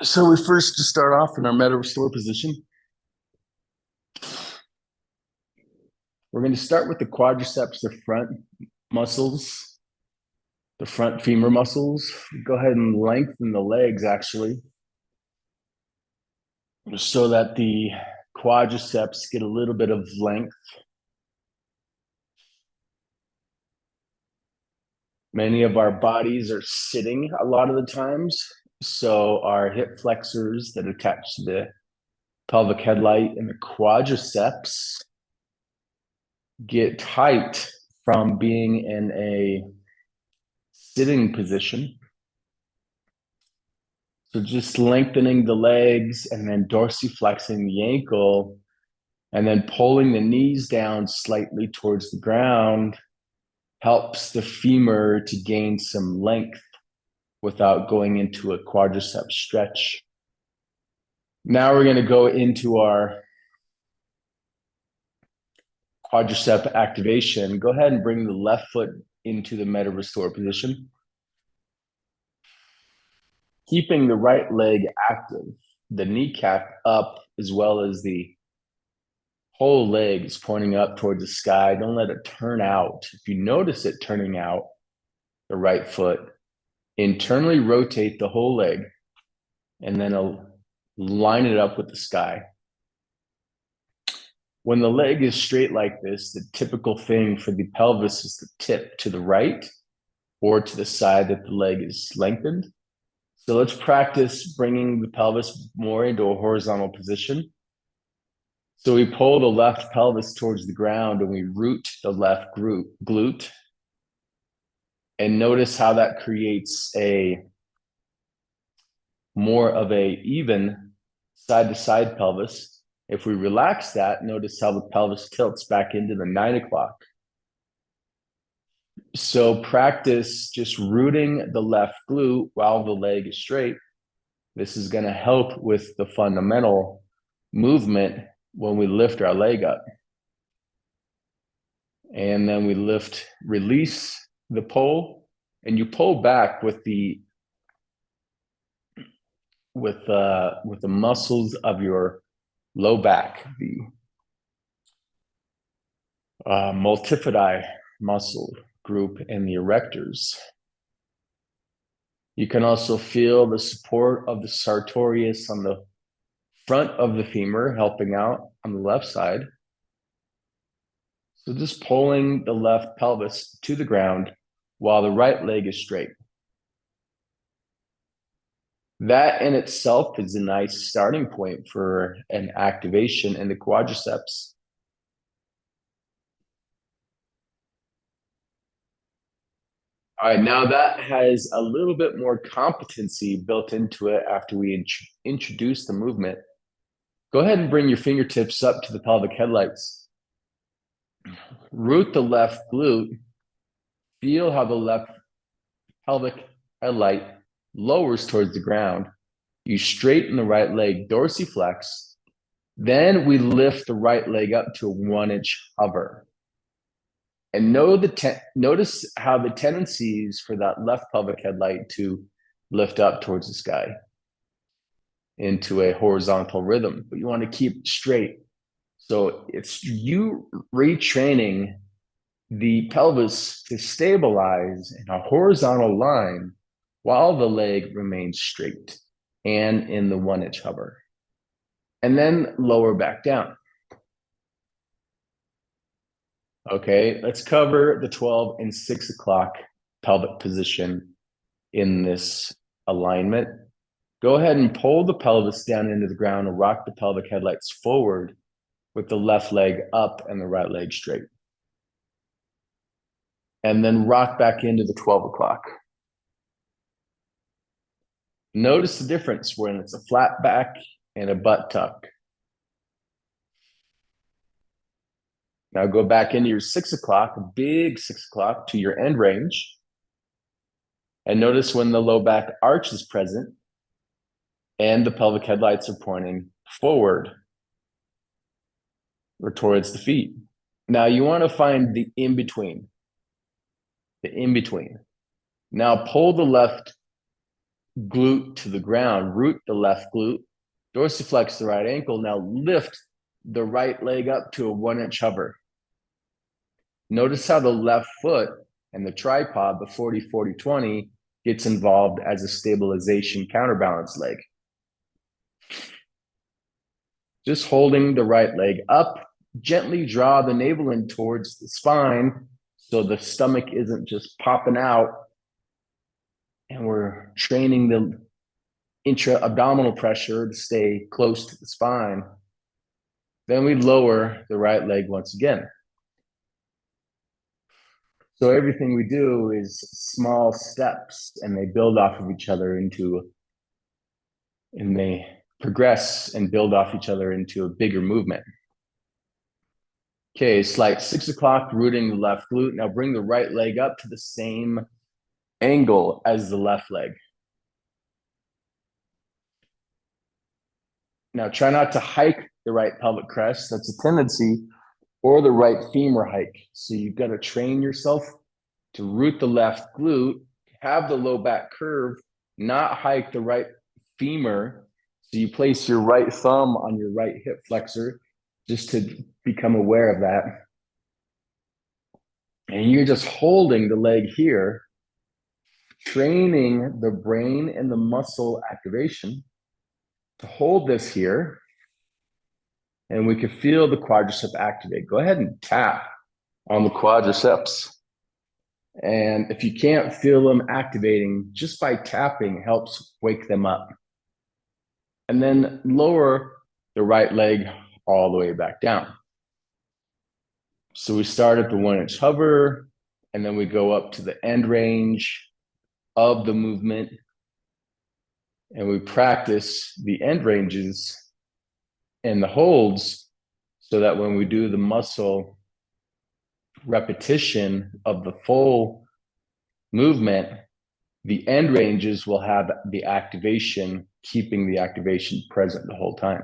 So we first just start off in our meta restore position. We're going to start with the quadriceps, the front muscles, the front femur muscles. Go ahead and lengthen the legs actually, so that the quadriceps get a little bit of length. Many of our bodies are sitting a lot of the times, so our hip flexors that attach to the pelvic headlight and the quadriceps get tight from being in a sitting position. So just lengthening the legs and then dorsiflexing the ankle and then pulling the knees down slightly towards the ground helps the femur to gain some length without going into a quadriceps stretch. Now we're going to go into our quadricep activation. Go ahead and bring the left foot into the meta restore position, keeping the right leg active, the kneecap up as well as the whole leg is pointing up towards the sky. Don't let it turn out. If you notice it turning out, the right foot, internally rotate the whole leg and then line it up with the sky. When the leg is straight like this, the typical thing for the pelvis is to tip to the right or to the side that the leg is lengthened. So let's practice bringing the pelvis more into a horizontal position. So we pull the left pelvis towards the ground and we root the left glute. And notice how that creates a more of a even side-to-side pelvis. If we relax that, notice how the pelvis tilts back into the 9 o'clock. So practice just rooting the left glute while the leg is straight. This is going to help with the fundamental movement when we lift our leg up. And then we release the pull, and you pull back with the muscles of your low back, the multifidi muscle group and the erectors. You can also feel the support of the sartorius on the front of the femur helping out on the left side. So just pulling the left pelvis to the ground while the right leg is straight. That in itself is a nice starting point for an activation in the quadriceps. All right, now that has a little bit more competency built into it after we introduce the movement. Go ahead and bring your fingertips up to the pelvic headlights. Root the left glute. Feel how the left pelvic headlight lowers towards the ground. You straighten the right leg, dorsiflex. Then we lift the right leg up to a 1-inch hover. And notice how the tendencies for that left pelvic headlight to lift up towards the sky into a horizontal rhythm, but you want to keep it straight. So it's you retraining the pelvis to stabilize in a horizontal line while the leg remains straight and in the 1-inch hover. And then lower back down. Okay, let's cover the 12 and 6 o'clock pelvic position in this alignment. Go ahead and pull the pelvis down into the ground and rock the pelvic headlights forward with the left leg up and the right leg straight. And then rock back into the 12 o'clock. Notice the difference when it's a flat back and a butt tuck. Now go back into your 6 o'clock, a big 6 o'clock to your end range. And notice when the low back arch is present and the pelvic headlights are pointing forward or towards the feet. Now you want to find the in-between. The in-between. Now pull the left glute to the ground, root the left glute, dorsiflex the right ankle. Now lift the right leg up to a 1-inch hover. Notice how the left foot and the tripod, the 40-40-20, gets involved as a stabilization counterbalance leg. Just holding the right leg up, gently draw the navel in towards the spine so the stomach isn't just popping out. And we're training the intra-abdominal pressure to stay close to the spine. Then we lower the right leg once again. So everything we do is small steps, and they build off of each other and they progress and build off each other into a bigger movement. Okay, it's like 6 o'clock, rooting the left glute. Now bring the right leg up to the same angle as the left leg. Now try not to hike the right pelvic crest. That's a tendency, or the right femur hike. So you've got to train yourself to root the left glute, have the low back curve, not hike the right femur. So you place your right thumb on your right hip flexor just to become aware of that. And you're just holding the leg here, training the brain and the muscle activation to hold this here. And we can feel the quadricep activate. Go ahead and tap on the quadriceps. And if you can't feel them activating, just by tapping helps wake them up. And then lower the right leg all the way back down. So we start at the 1-inch hover, and then we go up to the end range of the movement. And we practice the end ranges and the holds so that when we do the muscle repetition of the full movement, the end ranges will have the activation, keeping the activation present the whole time.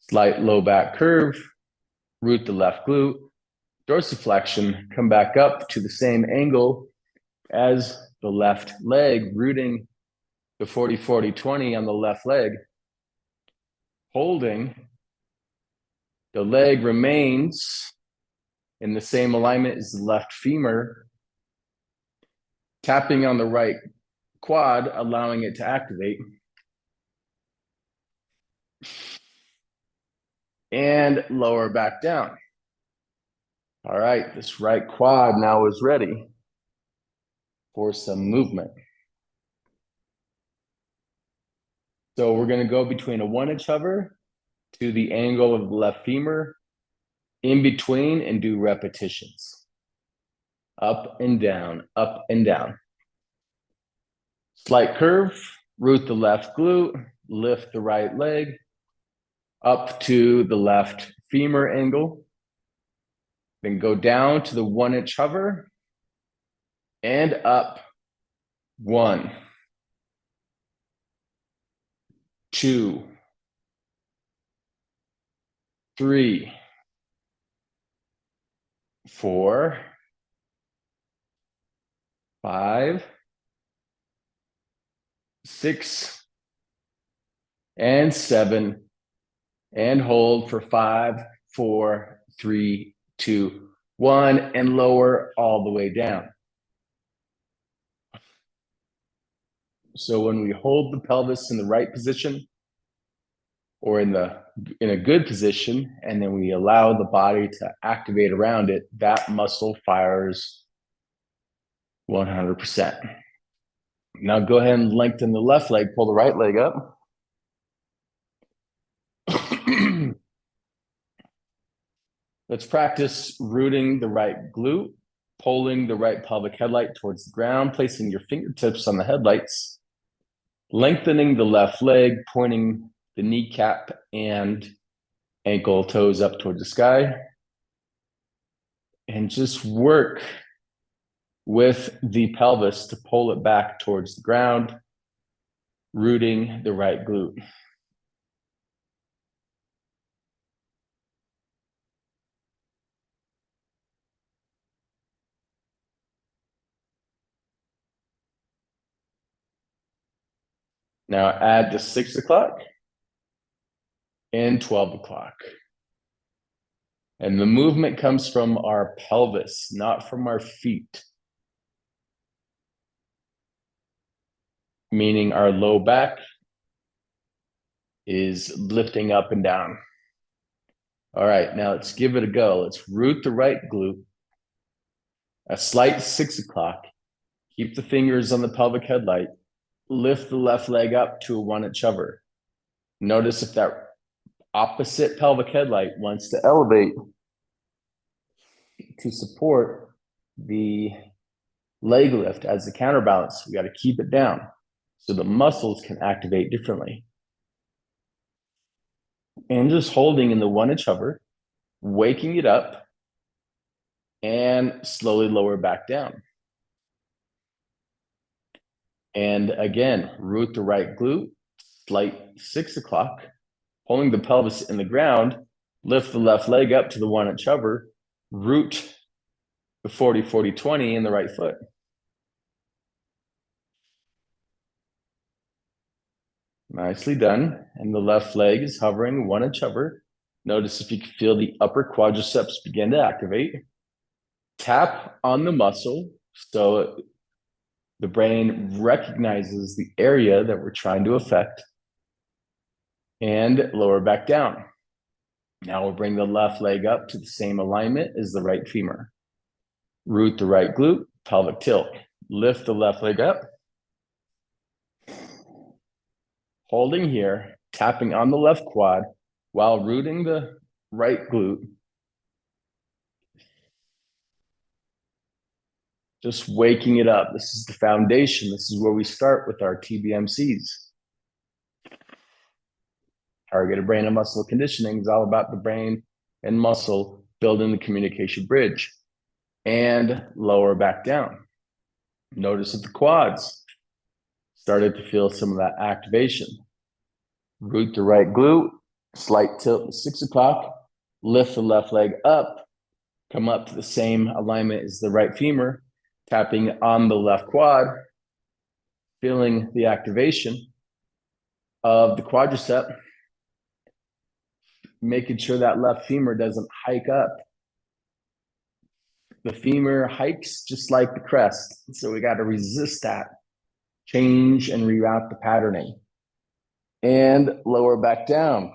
Slight low back curve, root the left glute, dorsiflexion, come back up to the same angle as the left leg, rooting the 40-40-20 on the left leg, holding. The leg remains in the same alignment as the left femur, tapping on the right quad, allowing it to activate. And lower back down. All right, this right quad now is ready for some movement. So we're going to go between a 1-inch hover to the angle of the left femur, in between, and do repetitions. Up and down, up and down. Slight curve, root the left glute, lift the right leg up to the left femur angle. Then go down to the 1-inch hover and up. 1, 2, 3, 4, 5, 6, and 7, and hold for 5, 4, 3, 2, 1, and lower all the way down. So when we hold the pelvis in the right position or in a good position, and then we allow the body to activate around it, that muscle fires 100%. Now go ahead and lengthen the left leg, pull the right leg up. Let's practice rooting the right glute, pulling the right pelvic headlight towards the ground, placing your fingertips on the headlights, lengthening the left leg, pointing the kneecap and ankle toes up towards the sky, and just work with the pelvis to pull it back towards the ground, rooting the right glute. Now add the 6 o'clock and 12 o'clock. And the movement comes from our pelvis, not from our feet. Meaning our low back is lifting up and down. All right, now let's give it a go. Let's root the right glute, a slight 6 o'clock. Keep the fingers on the pelvic headlight. Lift the left leg up to a 1-inch hover. Notice if that opposite pelvic headlight wants to elevate to support the leg lift as the counterbalance. We got to keep it down so the muscles can activate differently. And just holding in the 1-inch hover, waking it up, and slowly lower back down. And again, root the right glute, slight 6 o'clock, pulling the pelvis in the ground, lift the left leg up to the 1-inch hover, root the 40-40-20 in the right foot. Nicely done. And the left leg is hovering, 1-inch hover. Notice if you can feel the upper quadriceps begin to activate. Tap on the muscle so the brain recognizes the area that we're trying to affect, and lower back down. Now we'll bring the left leg up to the same alignment as the right femur. Root the right glute, pelvic tilt. Lift the left leg up. Holding here, tapping on the left quad while rooting the right glute. Just waking it up. This is the foundation. This is where we start with our TBMCs. Targeted brain and muscle conditioning is all about the brain and muscle building the communication bridge. And lower back down. Notice that the quads started to feel some of that activation. Root the right glute, slight tilt to 6 o'clock, lift the left leg up, come up to the same alignment as the right femur, tapping on the left quad, feeling the activation of the quadricep, making sure that left femur doesn't hike up. The femur hikes just like the crest, so we got to resist that. Change and reroute the patterning. And lower back down.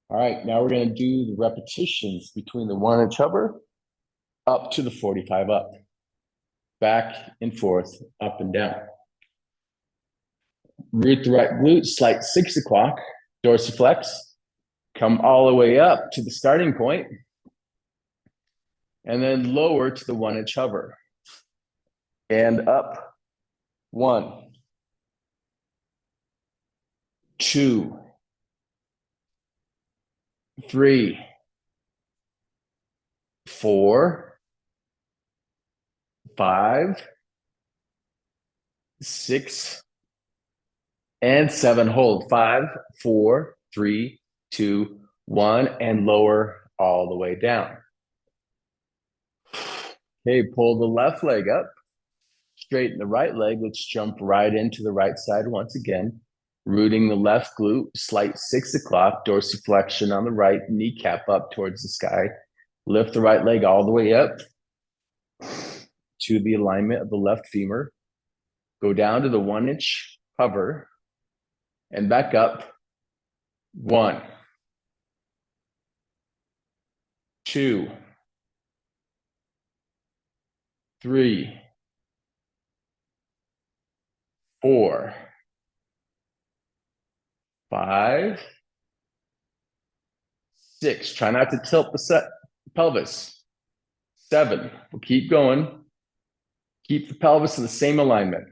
All right, now we're going to do the repetitions between the 1-inch hover up to the 45 up. Back and forth, up and down. Root the right glute, slight 6 o'clock, dorsiflex. Come all the way up to the starting point. And then lower to the 1-inch hover. And up. 1, 2, 3, 4, 5, 6, and 7. Hold. 5, 4, 3, 2, 1, and lower all the way down. Okay, pull the left leg up, straighten the right leg. Let's jump right into the right side once again. Rooting the left glute, slight 6 o'clock, dorsiflexion on the right, kneecap up towards the sky. Lift the right leg all the way up to the alignment of the left femur. Go down to the 1-inch hover and back up. 1, 2, 3, 4, 5, 6. Try not to tilt the pelvis. 7. We'll keep going. Keep the pelvis in the same alignment.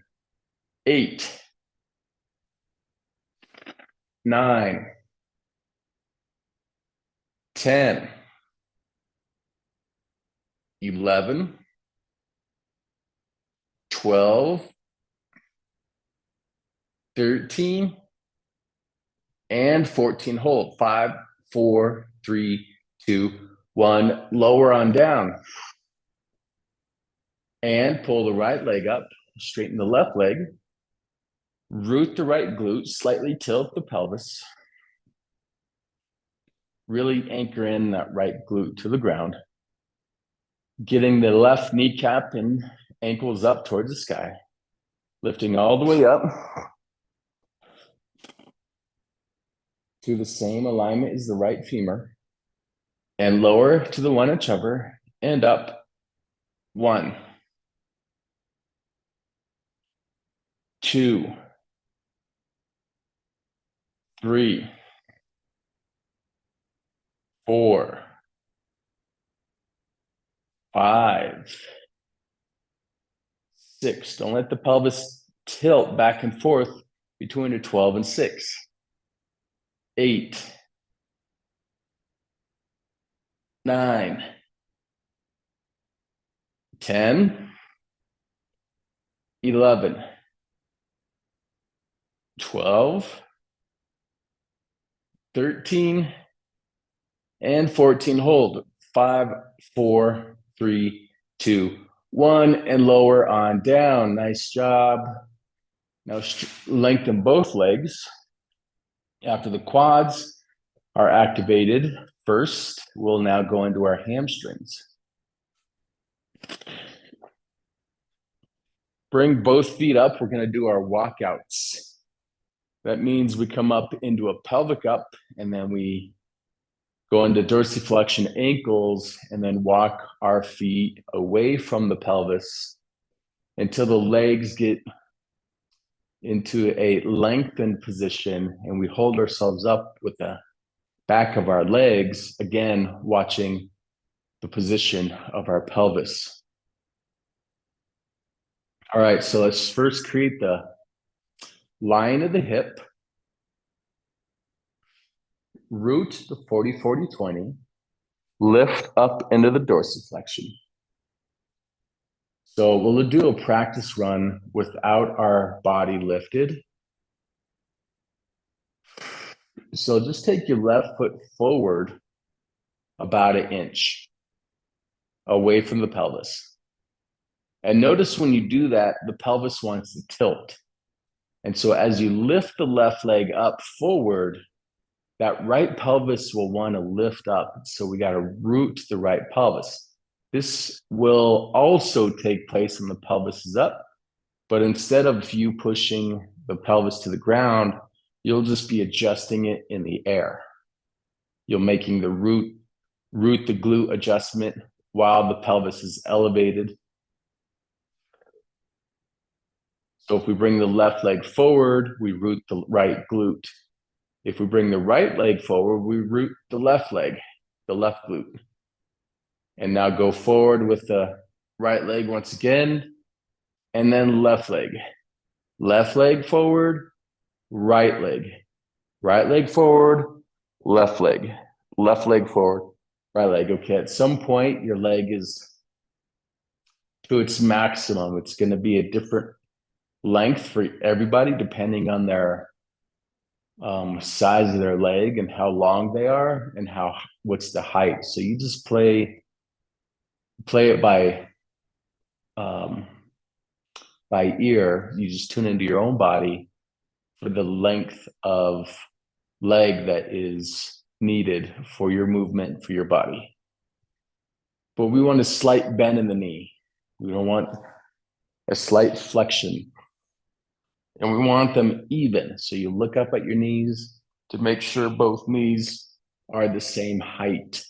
8, 9, 10, 11, 12, 13, and 14. Hold. 5, 4, 3, 2, 1. Lower on down. And pull the right leg up. Straighten the left leg. Root the right glute, slightly tilt the pelvis. Really anchor in that right glute to the ground. Getting the left kneecap and ankles up towards the sky. Lifting all the way up to the same alignment as the right femur. And lower to the 1-inch hover and up. 1, 2, 3, 4, 5, 6. Don't let the pelvis tilt back and forth between a 12 and 6. 8, 9, 10, 11, 12, 13, and 14. Hold. 5, 4, 3, 2, 1, and lower on down. Nice job. Now lengthen both legs. After the quads are activated, first, we'll now go into our hamstrings. Bring both feet up. We're going to do our walkouts. That means we come up into a pelvic up, and then we go into dorsiflexion ankles, and then walk our feet away from the pelvis until the legs get into a lengthened position, and we hold ourselves up with the back of our legs, again, watching the position of our pelvis. All right, so let's first create the line of the hip. Root the 40-40-20. Lift up into the dorsiflexion. So we'll do a practice run without our body lifted. So just take your left foot forward about 1 inch away from the pelvis. And notice when you do that, the pelvis wants to tilt. And so as you lift the left leg up forward, that right pelvis will want to lift up. So we got to root the right pelvis. This will also take place when the pelvis is up, but instead of you pushing the pelvis to the ground, you'll just be adjusting it in the air. You're making the root the glute adjustment while the pelvis is elevated. So if we bring the left leg forward, we root the right glute. If we bring the right leg forward, we root the left leg, the left glute. And now go forward with the right leg once again, and then left leg. Left leg forward, right leg forward, left leg forward, right leg. Okay, at some point, your leg is to its maximum. It's going to be a different length for everybody depending on their size of their leg and how long they are and what's the height. So you just play it by ear. You just tune into your own body for the length of leg that is needed for your movement, for your body. But we want a slight bend in the knee. We don't want a slight flexion. And we want them even. So you look up at your knees to make sure both knees are the same height.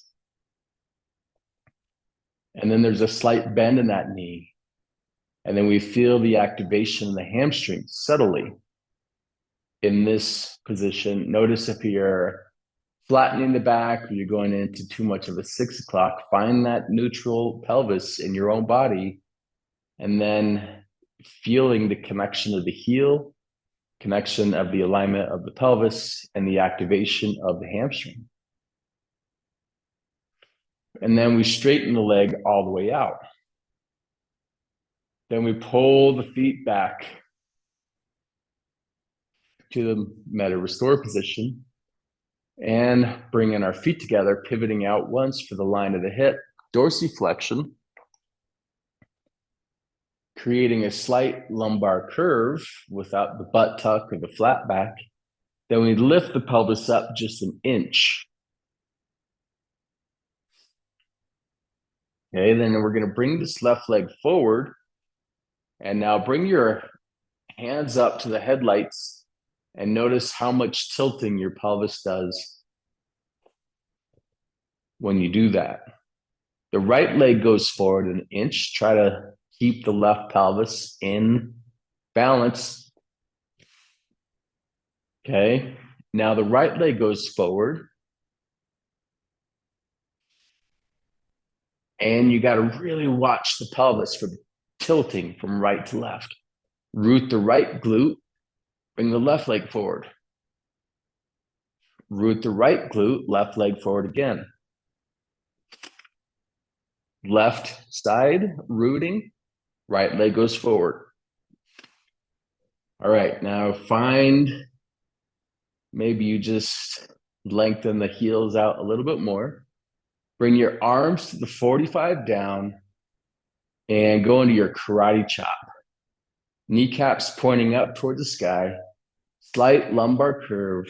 And then there's a slight bend in that knee. And then we feel the activation of the hamstring subtly in this position. Notice if you're flattening the back or you're going into too much of a 6 o'clock, find that neutral pelvis in your own body, and then feeling the connection of the heel, connection of the alignment of the pelvis, and the activation of the hamstring. And then we straighten the leg all the way out. Then we pull the feet back to the meta restore position and bring in our feet together, pivoting out once for the line of the hip, dorsiflexion. creating a slight lumbar curve without the butt tuck or the flat back. Then we lift the pelvis up just an inch. Okay, then we're going to bring this left leg forward. And now bring your hands up to the headlights and notice how much tilting your pelvis does when you do that. The right leg goes forward an inch. Try to keep the left pelvis in balance. Okay. Now the right leg goes forward. And you got to really watch the pelvis for tilting from right to left. Root the right glute. Bring the left leg forward. Root the right glute, left leg forward again. Left side rooting, right leg goes forward. All right, now find, maybe you just lengthen the heels out a little bit more. Bring your arms to the 45 down and go into your karate chop. Kneecaps pointing up toward the sky, slight lumbar curve.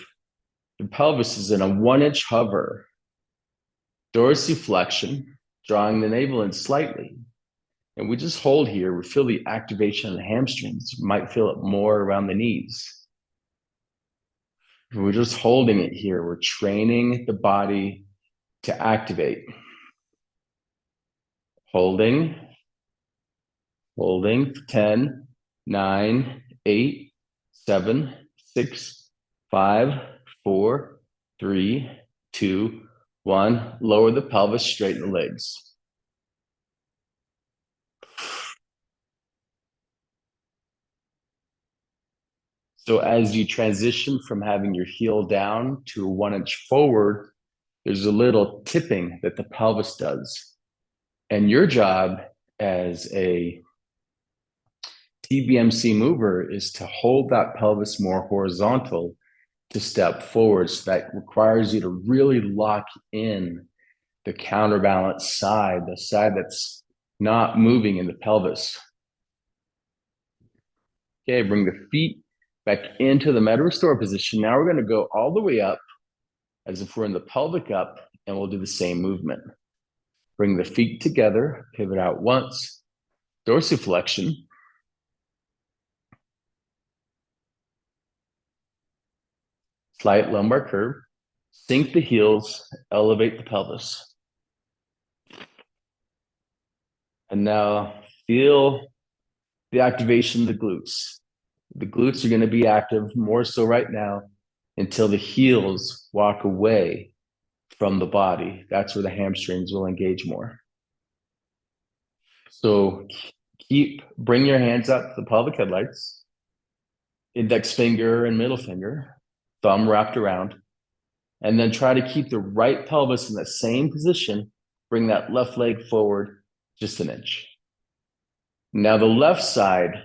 The pelvis is in a 1-inch hover. Dorsiflexion, drawing the navel in slightly. And we just hold here. We feel the activation of the hamstrings. You might feel it more around the knees. We're just holding it here. We're training the body to activate. Holding. 10, 9, 8, 7, 6, 5, 4, 3, 2, 1. Lower the pelvis, straighten the legs. So as you transition from having your heel down to a 1-inch forward, there's a little tipping that the pelvis does. And your job as a TBMC mover is to hold that pelvis more horizontal to step forward. So that requires you to really lock in the counterbalance side, the side that's not moving in the pelvis. Okay, bring the feet back into the meta restore position. Now we're going to go all the way up as if we're in the pelvic up, and we'll do the same movement. Bring the feet together, pivot out once, dorsiflexion. Slight lumbar curve, sink the heels, elevate the pelvis. And now feel the activation of the glutes. The glutes are going to be active more so right now until the heels walk away from the body. That's where the hamstrings will engage more. So bring your hands up to the pelvic headlights, index finger and middle finger, thumb wrapped around, and then try to keep the right pelvis in the same position. Bring that left leg forward just an inch. Now the left side,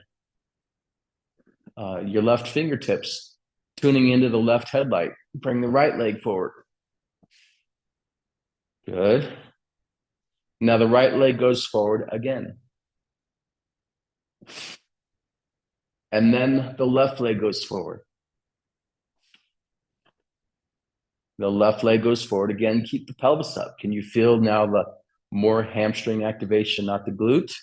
your left fingertips tuning into the left headlight. Bring the right leg forward. Good. Now the right leg goes forward again. And then the left leg goes forward. The left leg goes forward again. Keep the pelvis up. Can you feel now the more hamstring activation, not the glute?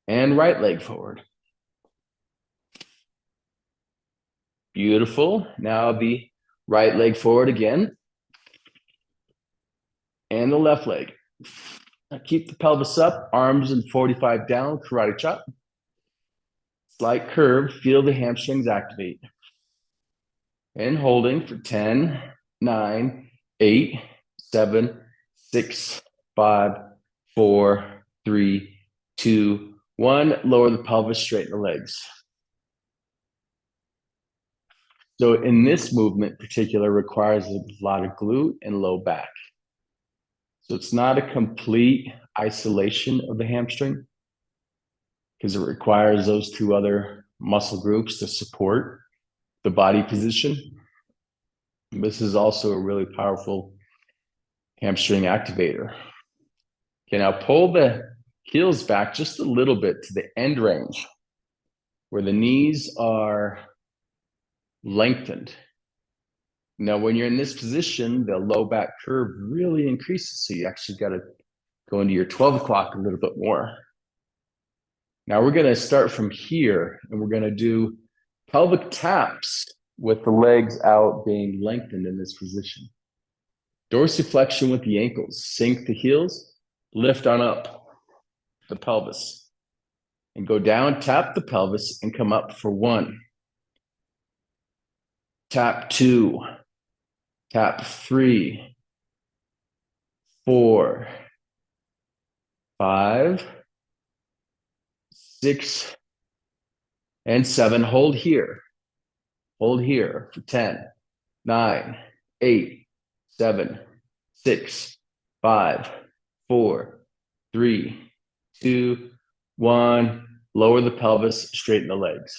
And right leg forward. Beautiful. Now the right leg forward again. And the left leg. Now keep the pelvis up, arms in 45 down, karate chop. Slight curve, feel the hamstrings activate. And holding for 10, 9, 8, 7, 6, 5, 4, 3, 2, 1. Lower the pelvis, straighten the legs. So in this movement in particular requires a lot of glute and low back. So it's not a complete isolation of the hamstring because it requires those two other muscle groups to support the body position. This is also a really powerful hamstring activator. Okay, now pull the Heels back just a little bit to the end range where the knees are lengthened. Now, when you're in this position, the low back curve really increases. So you actually got to go into your 12 o'clock a little bit more. Now we're going to start from here and we're going to do pelvic taps with the legs out being lengthened in this position. Dorsiflexion with the ankles, sink the heels, lift on up the pelvis and go down, tap the pelvis and come up for 1. Tap 2, tap 3, 4, 5, 6, and 7. Hold here for 10, 9, 8, 7, 6, 5, 4, 3, 2, 1. Lower the pelvis, straighten the legs.